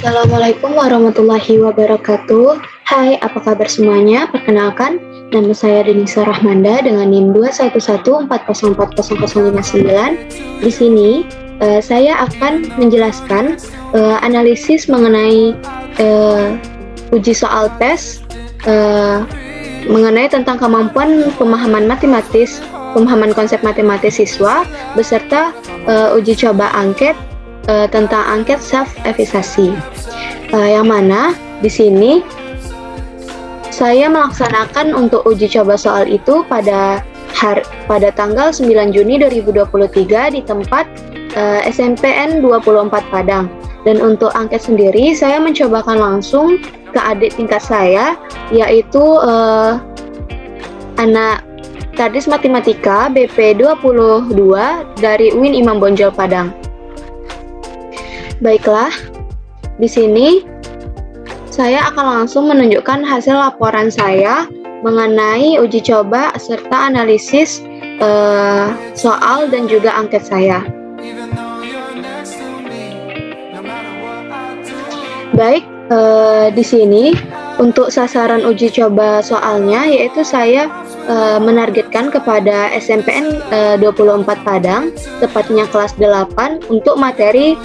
Assalamualaikum warahmatullahi wabarakatuh. Hai, apa kabar semuanya? Perkenalkan, nama saya Denisa Rahmanda dengan NIM 211404059. Di sini, saya akan menjelaskan analisis mengenai uji soal tes mengenai tentang kemampuan pemahaman matematis, pemahaman konsep matematis siswa, beserta uji coba angket tentang angket self-evaluasi, yang mana di sini saya melaksanakan untuk uji coba soal itu pada tanggal 9 Juni 2023 di tempat SMPN 24 Padang. Dan untuk angket sendiri saya mencobakan langsung ke adik tingkat saya, yaitu anak Kadis Matematika BP 22 dari UIN Imam Bonjol Padang. Baiklah, di sini saya akan langsung menunjukkan hasil laporan saya mengenai uji coba serta analisis soal dan juga angket saya. Baik, di sini untuk sasaran uji coba soalnya yaitu saya menargetkan kepada SMPN 24 Padang, tepatnya kelas 8 untuk materi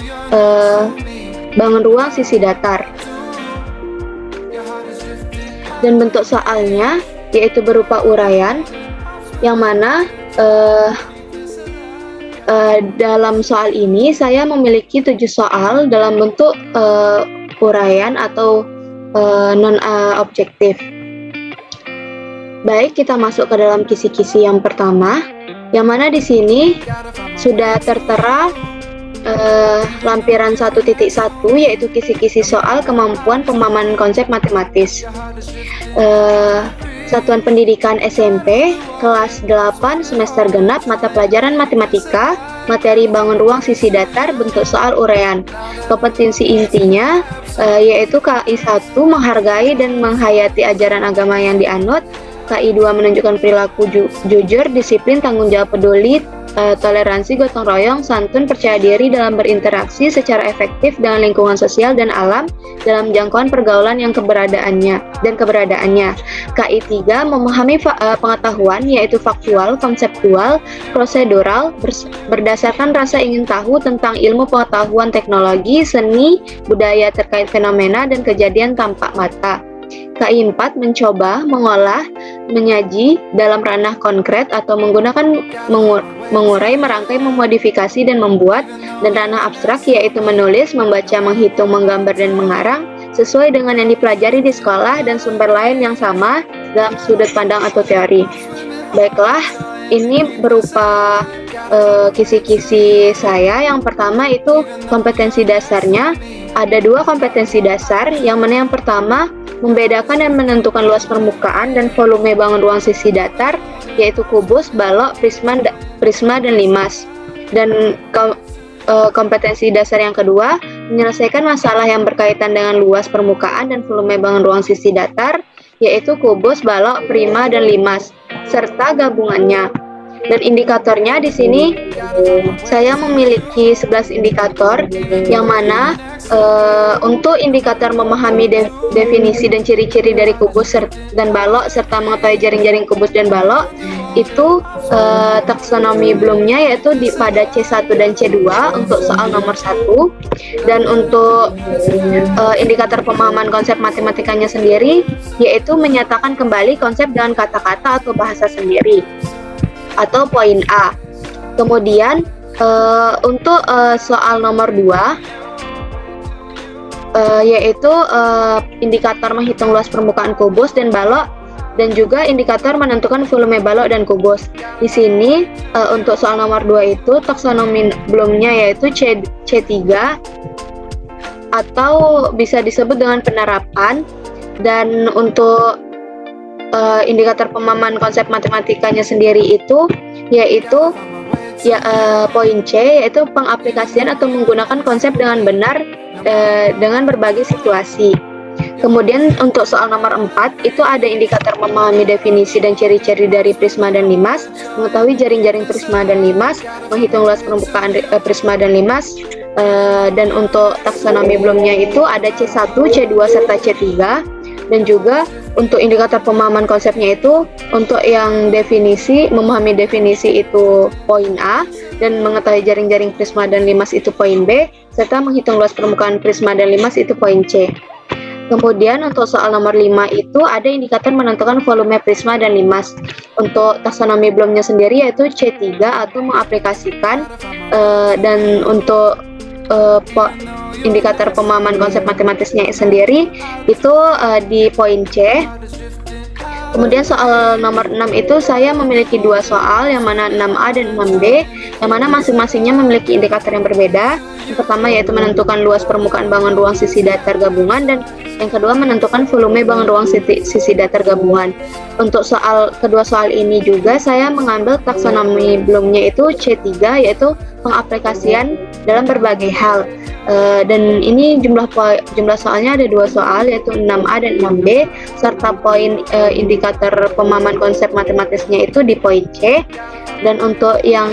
bangun ruang sisi datar. Dan bentuk soalnya yaitu berupa uraian, yang mana dalam soal ini saya memiliki 7 soal dalam bentuk uraian atau non-objektif. Baik, kita masuk ke dalam kisi-kisi yang pertama, yang mana di sini sudah tertera lampiran 1.1 yaitu kisi-kisi soal kemampuan pemahaman konsep matematis. Satuan Pendidikan SMP kelas 8 semester genap, mata pelajaran matematika, materi bangun ruang sisi datar, bentuk soal uraian. Kompetensi intinya yaitu KI 1 menghargai dan menghayati ajaran agama yang dianut, KI 2 menunjukkan perilaku jujur, disiplin, tanggung jawab, peduli, toleransi, gotong royong, santun, percaya diri dalam berinteraksi secara efektif dengan lingkungan sosial dan alam dalam jangkauan pergaulan yang keberadaannya. KI 3 memahami pengetahuan yaitu faktual, konseptual, prosedural, berdasarkan rasa ingin tahu tentang ilmu pengetahuan teknologi, seni, budaya terkait fenomena dan kejadian tampak mata. KI 4 mencoba mengolah, menyaji dalam ranah konkret atau menggunakan mengurai, merangkai, memodifikasi, dan membuat, dan ranah abstrak yaitu menulis, membaca, menghitung, menggambar, dan mengarang sesuai dengan yang dipelajari di sekolah dan sumber lain yang sama dalam sudut pandang atau teori. Baiklah, ini berupa kisi-kisi saya. Yang pertama itu kompetensi dasarnya. Ada 2 kompetensi dasar, yang mana yang pertama membedakan dan menentukan luas permukaan dan volume bangun ruang sisi datar, yaitu kubus, balok, prisma, dan limas. Dan kompetensi dasar yang kedua, menyelesaikan masalah yang berkaitan dengan luas permukaan dan volume bangun ruang sisi datar, yaitu kubus, balok, prima, dan limas, serta gabungannya. Dan indikatornya di sini saya memiliki 11 indikator, yang mana untuk indikator memahami definisi dan ciri-ciri dari kubus dan balok serta mengetahui jaring-jaring kubus dan balok itu taksonomi Bloomnya yaitu pada C1 dan C2 untuk soal nomor 1. Dan untuk indikator pemahaman konsep matematikanya sendiri yaitu menyatakan kembali konsep dengan kata-kata atau bahasa sendiri atau poin A. Kemudian untuk soal nomor 2 yaitu indikator menghitung luas permukaan kubus dan balok, dan juga indikator menentukan volume balok dan kubus. Di sini untuk soal nomor 2 itu taksonomi Bloomnya yaitu C3 atau bisa disebut dengan penerapan. Dan untuk indikator pemahaman konsep matematikanya sendiri itu yaitu poin C, yaitu pengaplikasian atau menggunakan konsep dengan benar dengan berbagai situasi. Kemudian untuk soal nomor 4 itu ada indikator memahami definisi dan ciri-ciri dari prisma dan limas, mengetahui jaring-jaring prisma dan limas, menghitung luas permukaan prisma dan limas, dan untuk taksonomi belumnya itu ada C1, C2 serta C3. Dan juga untuk indikator pemahaman konsepnya itu untuk yang definisi, memahami definisi itu poin A, dan mengetahui jaring-jaring prisma dan limas itu poin B, serta menghitung luas permukaan prisma dan limas itu poin C. Kemudian untuk soal nomor 5 itu ada indikator menentukan volume prisma dan limas. Untuk taksonomi belumnya sendiri yaitu C3 atau mengaplikasikan, dan untuk indikator pemahaman konsep matematisnya sendiri itu di poin C. Kemudian soal nomor 6 itu saya memiliki dua soal, yang mana 6A dan 6B, yang mana masing-masingnya memiliki indikator yang berbeda. Yang pertama yaitu menentukan luas permukaan bangun ruang sisi datar gabungan, dan yang kedua menentukan volume bangun ruang sisi datar gabungan. Untuk kedua soal ini juga saya mengambil taksonomi belumnya itu C3, yaitu pengaplikasian dalam berbagai hal. Dan ini jumlah soalnya ada dua soal, yaitu 6A dan 6B, serta poin indikator pemahaman konsep matematisnya itu di poin C. Dan untuk yang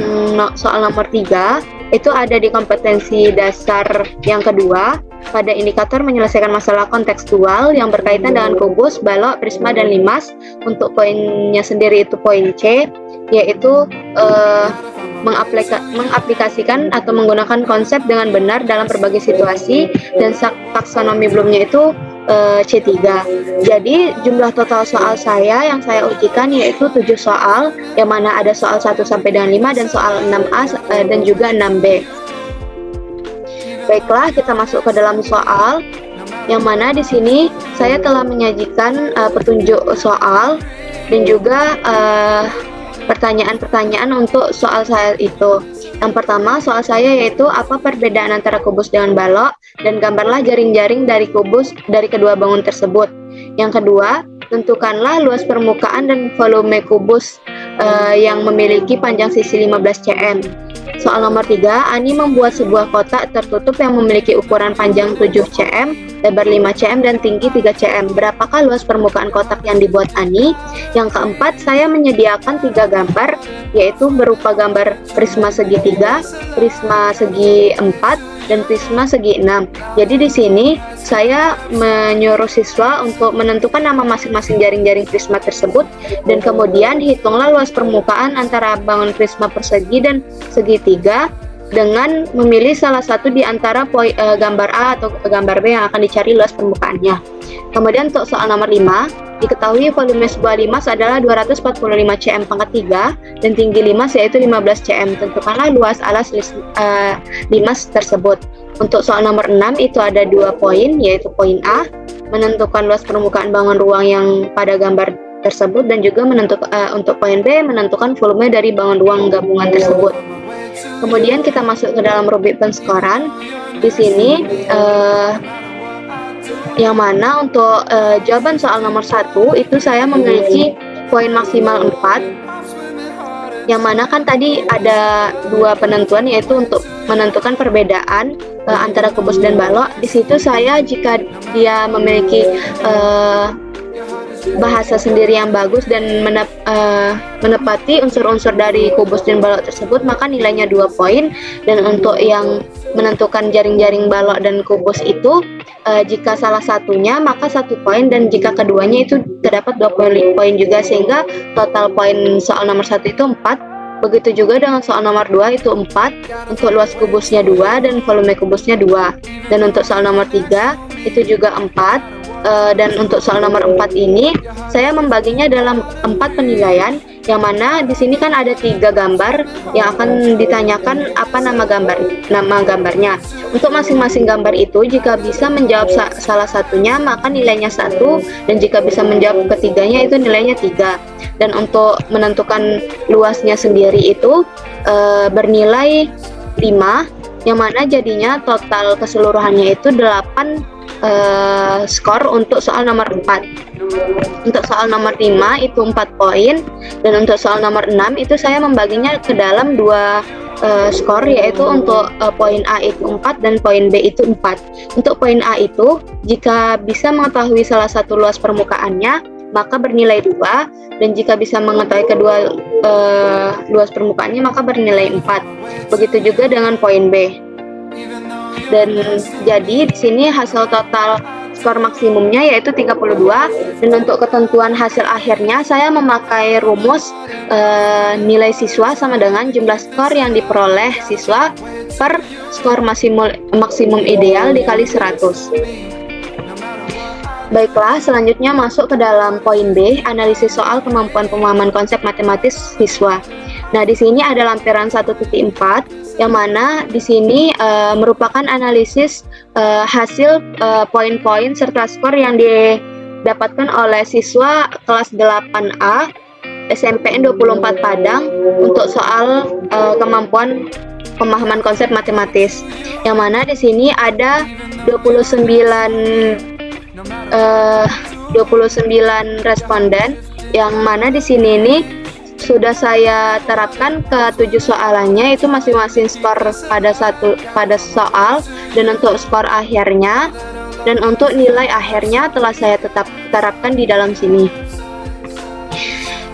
soal nomor 3 itu ada di kompetensi dasar yang kedua, pada indikator menyelesaikan masalah kontekstual yang berkaitan dengan kubus, balok, prisma, dan limas. Untuk poinnya sendiri itu poin C, yaitu mengaplikasikan atau menggunakan konsep dengan benar dalam berbagai situasi, dan taksonomi belumnya itu C3. Jadi jumlah total soal saya yang saya ujikan yaitu 7 soal, yang mana ada soal 1 sampai dengan 5 dan soal 6A dan juga 6B. Baiklah, kita masuk ke dalam soal, yang mana di sini saya telah menyajikan petunjuk soal dan juga pertanyaan-pertanyaan untuk soal saya itu. Yang pertama soal saya yaitu apa perbedaan antara kubus dengan balok, dan gambarlah jaring-jaring dari kubus dari kedua bangun tersebut. Yang kedua, tentukanlah luas permukaan dan volume kubus yang memiliki panjang sisi 15 cm. Soal nomor 3, Ani membuat sebuah kotak tertutup yang memiliki ukuran panjang 7 cm, lebar 5 cm, dan tinggi 3 cm. Berapakah luas permukaan kotak yang dibuat Ani? Yang keempat, saya menyediakan 3 gambar, yaitu berupa gambar prisma segi 3, prisma segi 4, dan prisma segi 6. Jadi di sini saya menyuruh siswa untuk menentukan nama masing-masing jaring-jaring prisma tersebut, dan kemudian hitunglah luas permukaan antara bangun prisma persegi dan segitiga dengan memilih salah satu di antara gambar A atau gambar B yang akan dicari luas permukaannya. Kemudian untuk soal nomor 5, diketahui volume sebuah limas adalah 245 cm pangkat 3 dan tinggi limas yaitu 15 cm. Tentukanlah luas alas limas tersebut. Untuk soal nomor 6 itu ada 2 poin, yaitu poin A, menentukan luas permukaan bangun ruang yang pada gambar tersebut, dan juga untuk poin B, menentukan volume dari bangun ruang gabungan tersebut. Kemudian kita masuk ke dalam rubrik penskoran. Di sini yang mana untuk jawaban soal nomor 1 itu saya memiliki poin maksimal 4, yang mana kan tadi ada 2 penentuan, yaitu untuk menentukan perbedaan antara kubus dan balok. Di situ saya, jika dia memiliki bahasa sendiri yang bagus dan menepati unsur-unsur dari kubus dan balok tersebut, maka nilainya 2 poin. Dan untuk yang menentukan jaring-jaring balok dan kubus itu, jika salah satunya maka 1 poin, dan jika keduanya itu terdapat 2 poin juga, sehingga total poin soal nomor 1 itu 4. Begitu juga dengan soal nomor 2 itu 4, untuk luas kubusnya 2 dan volume kubusnya 2. Dan untuk soal nomor 3 itu juga 4. Dan untuk soal nomor 4 ini saya membaginya dalam 4 penilaian, yang mana di sini kan ada 3 gambar yang akan ditanyakan apa nama gambarnya. Untuk masing-masing gambar itu, jika bisa menjawab salah satunya maka nilainya 1, dan jika bisa menjawab ketiganya itu nilainya 3. Dan untuk menentukan luasnya sendiri itu bernilai 5, yang mana jadinya total keseluruhannya itu 8 skor untuk soal nomor 4. Untuk soal nomor 5 itu 4 poin, dan untuk soal nomor 6 itu saya membaginya ke dalam 2 skor, yaitu untuk poin A itu 4 dan poin B itu 4. Untuk poin A itu, jika bisa mengetahui salah satu luas permukaannya, maka bernilai 2, dan jika bisa mengetahui kedua luas permukaannya, maka bernilai 4. Begitu juga dengan poin B. Dan jadi di sini hasil total skor maksimumnya yaitu 32, dan untuk ketentuan hasil akhirnya saya memakai rumus nilai siswa sama dengan jumlah skor yang diperoleh siswa per skor maksimum ideal dikali 100. Baiklah, selanjutnya masuk ke dalam poin B, analisis soal kemampuan pemahaman konsep matematis siswa. Nah, di sini ada lampiran 1.4 yang mana di sini merupakan analisis hasil poin-poin serta skor yang didapatkan oleh siswa kelas 8A SMPN 24 Padang untuk soal kemampuan pemahaman konsep matematis. Yang mana di sini ada 29 responden, yang mana di sini ini sudah saya terapkan ke 7 soalannya, itu masing-masing skor pada soal, dan untuk skor akhirnya dan untuk nilai akhirnya telah saya terapkan di dalam sini.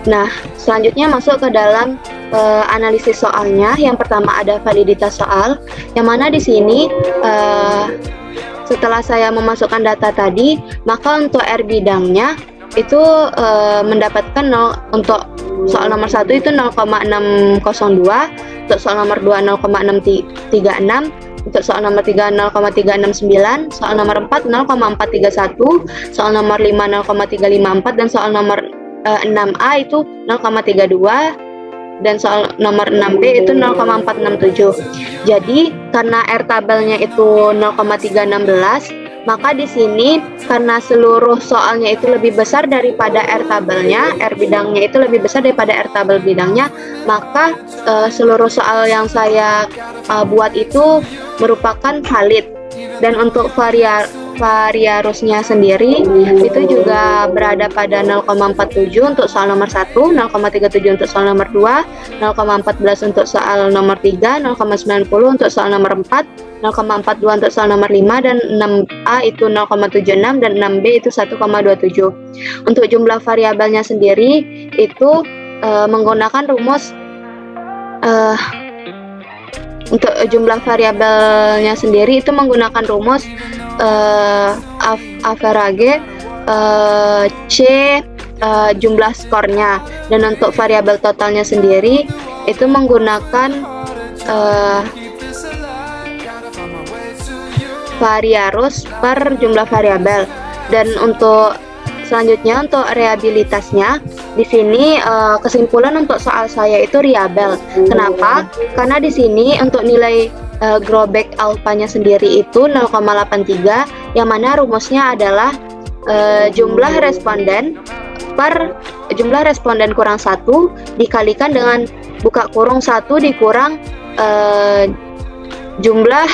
Nah, selanjutnya masuk ke dalam analisis soalnya. Yang pertama ada validitas soal, yang mana di sini setelah saya memasukkan data tadi, maka untuk R bidangnya itu mendapatkan untuk soal nomor 1 itu 0,602, untuk soal nomor 2 0,636, untuk soal nomor 3 0,369, soal nomor 4 0,431, soal nomor 5 0,354, dan soal nomor 6A itu 0,32, dan soal nomor 6B itu 0,467. Jadi karena R tabelnya itu 0,316, maka di sini karena seluruh soalnya itu lebih besar daripada R tabelnya, R bidangnya itu lebih besar daripada R tabel bidangnya, maka seluruh soal yang saya buat itu merupakan valid. Dan untuk variarusnya sendiri itu juga berada pada 0,47 untuk soal nomor 1, 0,37 untuk soal nomor 2, 0,14 untuk soal nomor 3, 0,90 untuk soal nomor 4, 0,42 untuk soal nomor 5, dan 6A itu 0,76, dan 6B itu 1,27. Untuk jumlah variabelnya sendiri itu menggunakan rumus untuk jumlah variabelnya sendiri itu menggunakan rumus average C jumlah skornya, dan untuk variabel totalnya sendiri itu menggunakan variarus per jumlah variabel. Dan untuk selanjutnya untuk reabilitasnya, di sini kesimpulan untuk soal saya itu riabel. Kenapa? Karena di sini untuk nilai Grobeck alfanya sendiri itu 0,83, yang mana rumusnya adalah jumlah responden per jumlah responden kurang 1 dikalikan dengan buka kurung 1 dikurang jumlah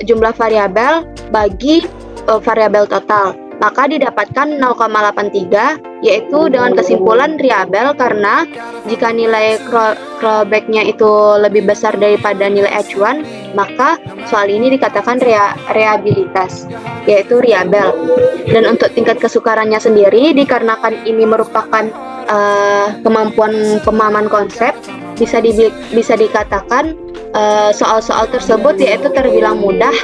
jumlah variabel bagi variabel total, maka didapatkan 0,83, yaitu dengan kesimpulan riabel karena jika nilai Grobecknya itu lebih besar daripada nilai H1, maka soal ini dikatakan reabilitas, yaitu riabel. Dan untuk tingkat kesukarannya sendiri, dikarenakan ini merupakan kemampuan pemahaman konsep, bisa dikatakan soal-soal tersebut yaitu terbilang mudah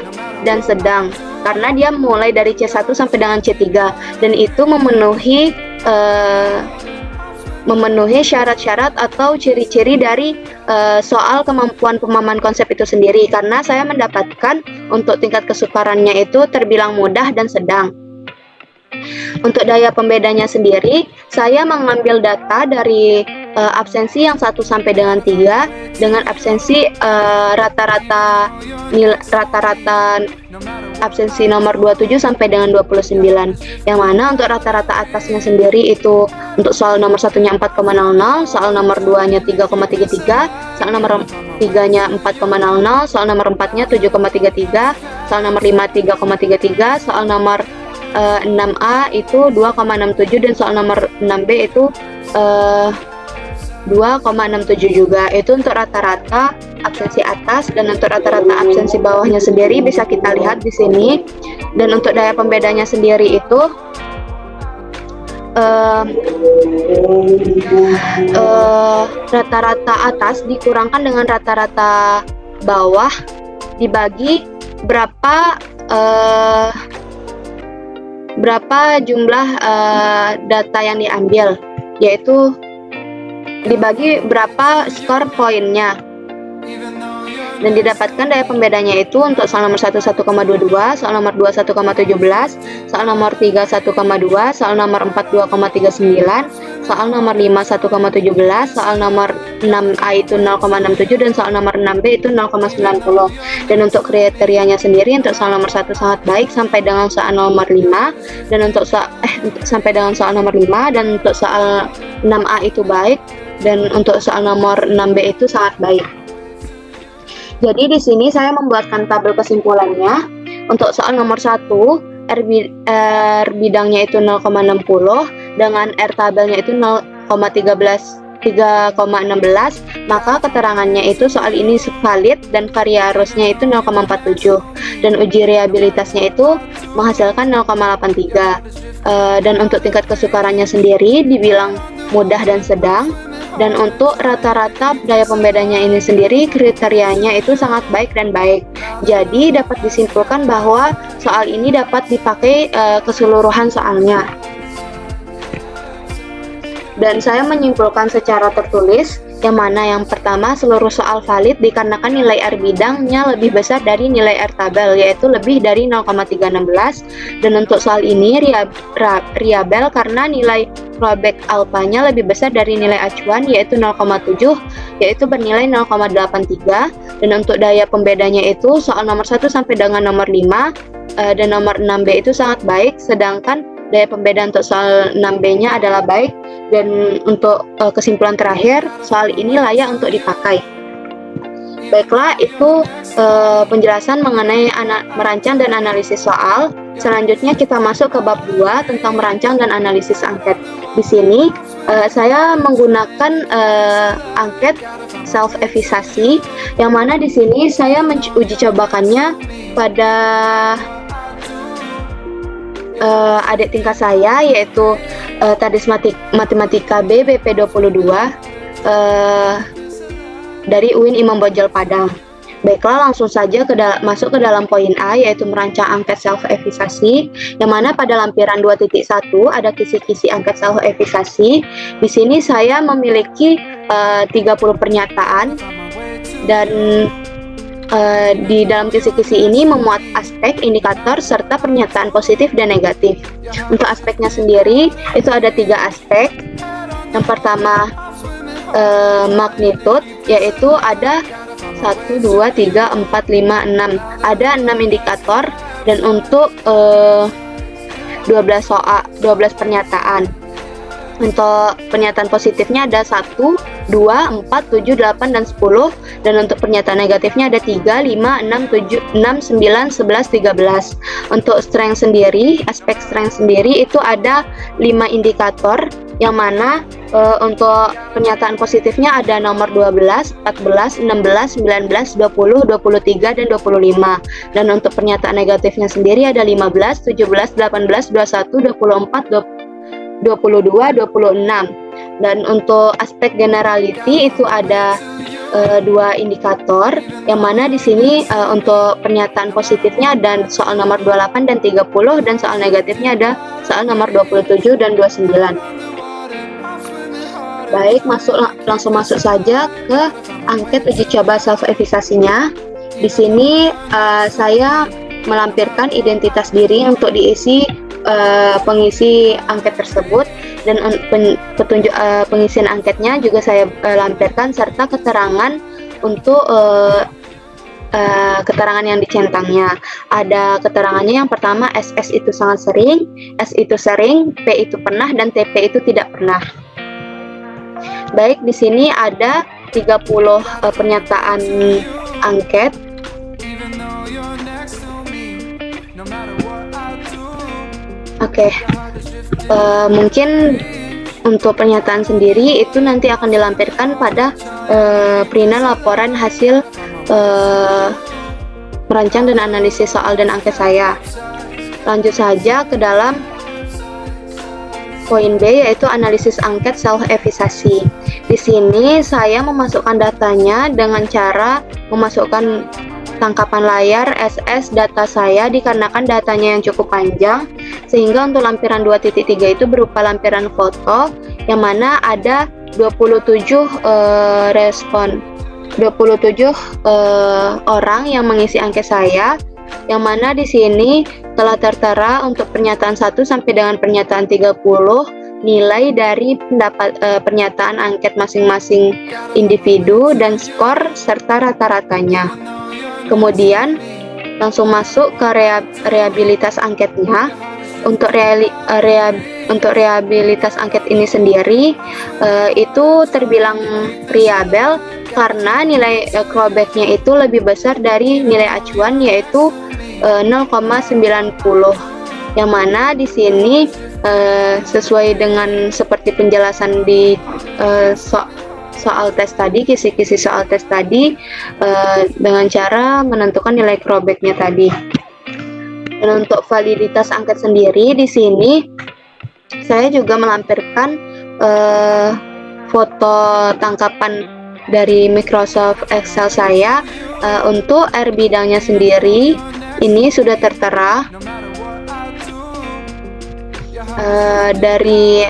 dan sedang, karena dia mulai dari C1 sampai dengan C3, dan itu memenuhi syarat-syarat atau ciri-ciri dari soal kemampuan pemahaman konsep itu sendiri, karena saya mendapatkan untuk tingkat kesukarannya itu terbilang mudah dan sedang. Untuk daya pembedanya sendiri, saya mengambil data dari absensi yang 1 sampai dengan 3 dengan absensi rata-rata absensi nomor 27 sampai dengan 29, yang mana untuk rata-rata atasnya sendiri itu untuk soal nomor 1-nya 4,00, soal nomor 2-nya 3,33, soal nomor 3-nya 4,00, soal nomor 4-nya 7,33, soal nomor 5 3,33, soal nomor 6A itu 2,67, dan soal nomor 6B itu 2,67 juga. Itu untuk rata-rata absensi atas, dan untuk rata-rata absensi bawahnya sendiri bisa kita lihat di sini. Dan untuk daya pembedanya sendiri itu rata-rata atas dikurangkan dengan rata-rata bawah dibagi berapa jumlah data yang diambil, yaitu dibagi berapa skor poinnya, dan didapatkan daya pembedanya itu untuk soal nomor 1 1,22, soal nomor 2 1,17, soal nomor 3 1,2, soal nomor 4 2,39, soal nomor 5 1,17, soal nomor 6A itu 0,67, dan soal nomor 6B itu 0,90. Dan untuk kriterianya sendiri, untuk soal nomor 1 sangat baik sampai dengan soal nomor 5, dan untuk sampai dengan soal nomor 5, dan untuk soal 6A itu baik, dan untuk soal nomor 6B itu sangat baik. Jadi di sini saya membuatkan tabel kesimpulannya. Untuk soal nomor 1, R bidangnya itu 0,60 dengan R tabelnya itu 3,16, maka keterangannya itu soal ini valid dan variarusnya itu 0,47, dan uji reliabilitasnya itu menghasilkan 0,83. Dan untuk tingkat kesukarannya sendiri dibilang mudah dan sedang. Dan untuk rata-rata daya pembedanya ini sendiri kriterianya itu sangat baik dan baik. Jadi dapat disimpulkan bahwa soal ini dapat dipakai keseluruhan soalnya. Dan saya menyimpulkan secara tertulis, yang mana yang pertama seluruh soal valid dikarenakan nilai R bidangnya lebih besar dari nilai R tabel, yaitu lebih dari 0,316. Dan untuk soal ini reliable karena nilai fallback alpanya lebih besar dari nilai acuan, yaitu 0,7, yaitu bernilai 0,83. Dan untuk daya pembedanya itu soal nomor 1 sampai dengan nomor 5 dan nomor 6B itu sangat baik, sedangkan daya pembeda untuk soal 6B-nya adalah baik. Dan untuk kesimpulan terakhir, soal ini layak untuk dipakai. Baiklah, itu penjelasan mengenai merancang dan analisis soal. Selanjutnya kita masuk ke bab 2 tentang merancang dan analisis angket. Di sini saya menggunakan angket self-evaluasi, yang mana di sini saya uji cobakannya pada adik tingkat saya, yaitu Tadis Matematika B BP22 dari UIN Imam Bonjol Padang. Baiklah, langsung saja masuk ke dalam poin A, yaitu merancang angket self-evaluasi, yang mana pada lampiran 2.1 ada kisi-kisi angket self-evaluasi. Di sini saya memiliki 30 pernyataan, dan di dalam kisi-kisi ini memuat aspek, indikator, serta pernyataan positif dan negatif. Untuk aspeknya sendiri itu ada 3 aspek. Yang pertama magnitude, yaitu ada 1, 2, 3, 4, 5, 6. Ada 6 indikator, dan untuk 12 pernyataan. Untuk pernyataan positifnya ada 1, 2, 4, 7, 8, dan 10. Dan untuk pernyataan negatifnya ada 3, 5, 6, 7, 6, 9, 11, 13. Untuk strength sendiri, aspek strength sendiri itu ada 5 indikator, yang mana untuk pernyataan positifnya ada nomor 12, 14, 16, 19, 20, 23, dan 25. Dan untuk pernyataan negatifnya sendiri ada 15, 17, 18, 21, 24, 22, 26. Dan untuk aspek generality itu ada 2 indikator, yang mana di sini untuk pernyataan positifnya dan soal nomor 28 dan 30, dan soal negatifnya ada soal nomor 27 dan 29. Baik, langsung masuk saja ke angket uji coba self-evaluasinya. Di sini saya melampirkan identitas diri untuk diisi pengisi angket tersebut, dan petunjuk pengisian angketnya juga saya lampirkan, serta keterangan untuk keterangan yang dicentangnya. Ada keterangannya, yang pertama SS itu sangat sering, S itu sering, P itu pernah, dan TP itu tidak pernah. Baik, di sini ada 30 pernyataan angket. Oke, mungkin untuk pernyataan sendiri itu nanti akan dilampirkan pada perihal laporan hasil merancang dan analisis soal dan angket saya. Lanjut saja ke dalam poin B, yaitu analisis angket self-evaluasi. Di sini saya memasukkan datanya dengan cara memasukkan tangkapan layar SS data saya dikarenakan datanya yang cukup panjang, sehingga untuk lampiran 2.3 itu berupa lampiran foto yang mana ada 27 orang yang mengisi angket saya, yang mana di sini telah tertera untuk pernyataan 1 sampai dengan pernyataan 30 nilai dari pernyataan angket masing-masing individu dan skor serta rata-ratanya. Kemudian langsung masuk ke rehabilitas angketnya. Untuk rehabilitas angket ini sendiri itu terbilang reliable karena nilai clawback-nya itu lebih besar dari nilai acuan, yaitu 0,90, yang mana di sini sesuai dengan seperti penjelasan di soal tes tadi, kisi-kisi soal tes tadi, dengan cara menentukan nilai clawback-nya tadi. Dan untuk validitas angket sendiri di sini saya juga melampirkan foto tangkapan dari Microsoft Excel saya. Untuk R bidangnya sendiri ini sudah tertera dari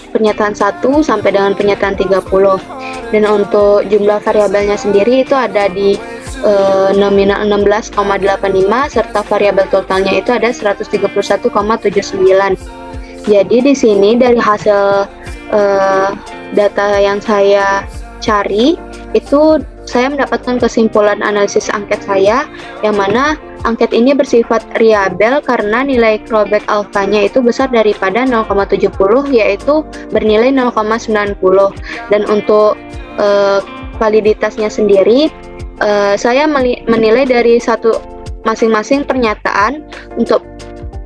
pernyataan 1 sampai dengan pernyataan 30. Dan untuk jumlah variabelnya sendiri itu ada di nominal 16,85 serta variabel totalnya itu ada 131,79. Jadi di sini dari hasil data yang saya cari itu saya mendapatkan kesimpulan analisis angket saya, yang mana angket ini bersifat reliable karena nilai clawback alfanya itu besar daripada 0,70, yaitu bernilai 0,90. Dan untuk validitasnya sendiri saya menilai dari satu masing-masing pernyataan.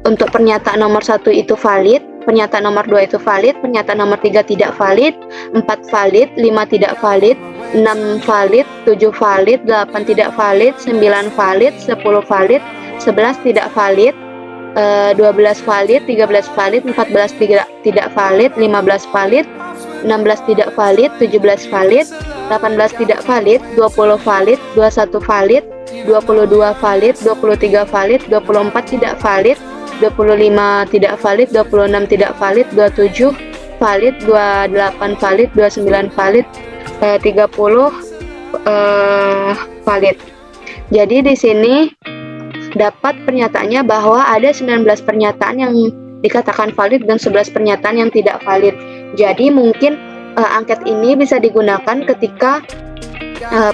Untuk pernyataan nomor 1 itu valid, pernyataan nomor 2 itu valid, pernyataan nomor 3 tidak valid, 4 valid, 5 tidak valid, 6 valid, 7 valid, 8 tidak valid, 9 valid, 10 valid, 11 tidak valid, 12 valid, 13 valid, 14 tidak valid, 15 valid, 16 tidak valid, 17 valid, 18 tidak valid, 20 valid, 21 valid, 22 valid, 23 valid, 24 tidak valid, 25 tidak valid, 26 tidak valid, 27 valid, 28 valid, 29 valid, 30 valid. Jadi di sini dapat pernyataannya bahwa ada 19 pernyataan yang dikatakan valid dan 11 pernyataan yang tidak valid. Jadi mungkin angket ini bisa digunakan ketika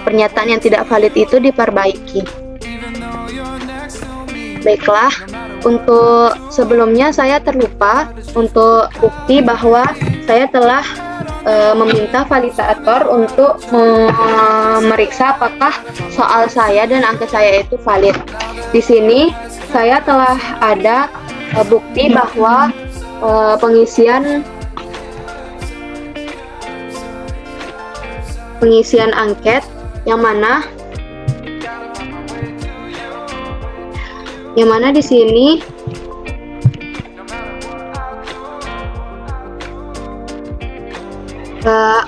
pernyataan yang tidak valid itu diperbaiki. Baiklah, untuk sebelumnya saya terlupa untuk bukti bahwa saya telah meminta validator untuk memeriksa apakah soal saya dan angket saya itu valid. Di sini saya telah ada bukti bahwa pengisian angket yang mana di sini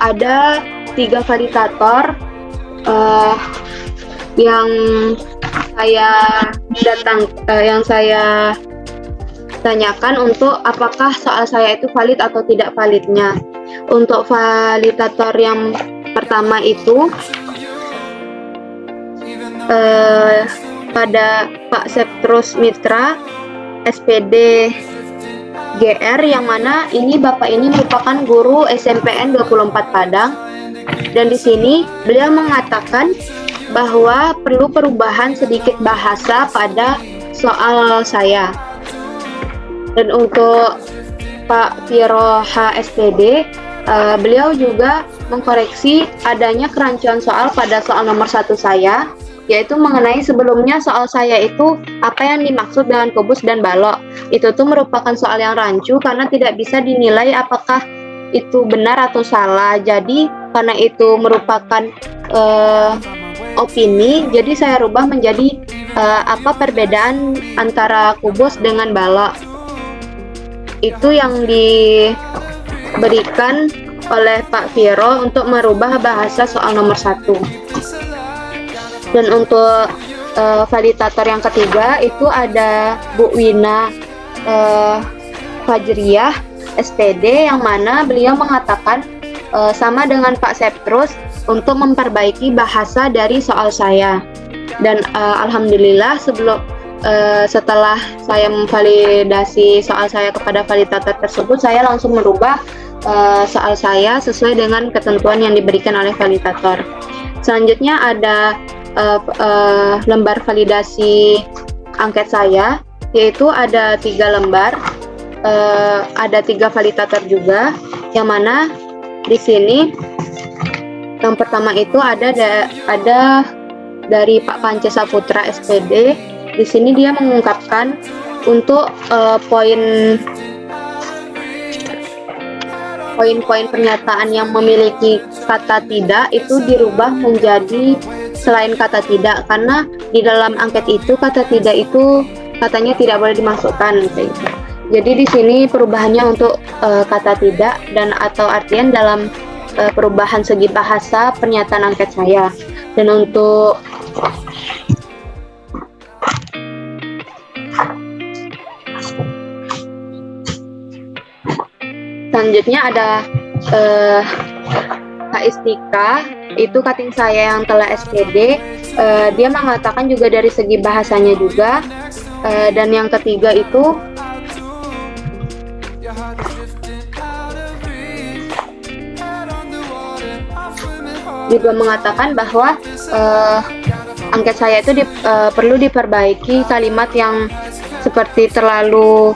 ada 3 validator yang saya tanyakan untuk apakah soal saya itu valid atau tidak validnya. Untuk validator yang pertama itu pada Pak Septrus Mitra SPD GR, yang mana ini Bapak ini merupakan guru SMPN 24 Padang, dan di sini beliau mengatakan bahwa perlu perubahan sedikit bahasa pada soal saya. Dan untuk Pak Viro HSPD, beliau juga mengkoreksi adanya kerancuan soal pada soal nomor 1 saya, yaitu mengenai sebelumnya soal saya itu apa yang dimaksud dengan kubus dan balok. Itu tuh merupakan soal yang rancu karena tidak bisa dinilai apakah itu benar atau salah. Jadi karena itu merupakan opini, jadi saya rubah menjadi apa perbedaan antara kubus dengan balok. Itu yang diberikan oleh Pak Viro untuk merubah bahasa soal nomor 1. Dan untuk validator yang ketiga itu ada Bu Wina Fajriyah SPD, yang mana beliau mengatakan sama dengan Pak Septrus untuk memperbaiki bahasa dari soal saya. Dan alhamdulillah setelah saya memvalidasi soal saya kepada validator tersebut, saya langsung merubah soal saya sesuai dengan ketentuan yang diberikan oleh validator. Selanjutnya ada lembar validasi angket saya, yaitu ada 3 lembar, ada 3 validator juga, yang mana di sini yang pertama itu ada dari Pak Pance Saputra SPD. Di sini dia mengungkapkan untuk poin-poin pernyataan yang memiliki kata tidak itu dirubah menjadi selain kata tidak, karena di dalam angket itu kata tidak itu katanya tidak boleh dimasukkan. Jadi di sini perubahannya untuk kata tidak dan atau artian dalam perubahan segi bahasa pernyataan angket saya. Dan untuk selanjutnya ada Kak Istika, itu kating saya yang telah SPD. Dia mengatakan juga dari segi bahasanya juga. Dan yang ketiga itu juga mengatakan bahwa angket saya itu perlu diperbaiki kalimat yang seperti terlalu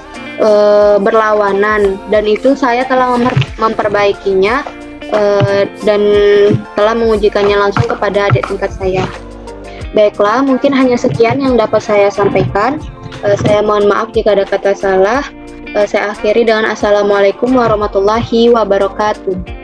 berlawanan, dan itu saya telah memperbaikinya dan telah mengujikannya langsung kepada adik tingkat saya. Baiklah, mungkin hanya sekian yang dapat saya sampaikan. Saya mohon maaf jika ada kata salah. Saya akhiri dengan Assalamualaikum warahmatullahi wabarakatuh.